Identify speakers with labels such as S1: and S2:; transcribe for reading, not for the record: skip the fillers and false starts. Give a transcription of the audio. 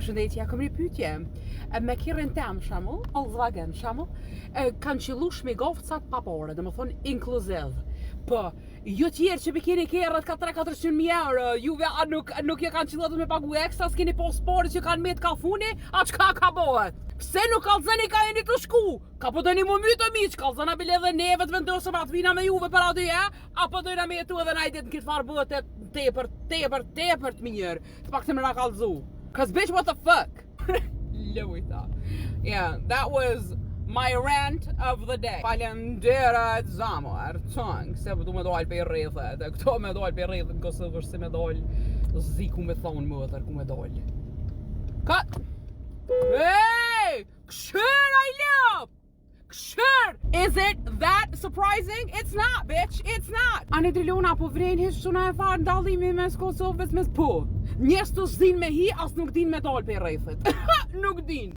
S1: Përshëndetje, kam një pyetje. Me kirën tem shamull, Volkswagen shamull, kanë qëllu shmigovcat papore, dhe më thonë inkluziv. Po, ju tjerë që keni kerët ka 300-400.000 euro, juve nuk ju kanë qëllu me pagu ekstra, s'keni pospore që kanë me të kafuni, a qka ka bohet? Pse nuk kalzeni ka jeni të shku? Ka po dojni mu mytë miq, kalzena bile dhe neve të vendosëm atë vina me juve për aty, apo dojna me jetu edhe najdet në këtë farë bëhet tepër të mirë, të pak të më na kalzu. Cause bitch, what the fuck? Lujta. Yeah, that was my rant of the day. Falenderat zamar, tëng, se du me dojnë për rrethet, e këto me dojnë për rrethet në Kosovër, se me dojnë, zi ku me thonë mëtër, ku me dojnë. Cut! Hey! Këshër, I love! Këshër! Is it that surprising? It's not, bitch, it's not! Ani trilona po vrejnë hiç shuna e farë ndallimi mes Kosovës mes po. Njerëz të zin me hi, as nuk din me dalë për rrethet. Nuk din.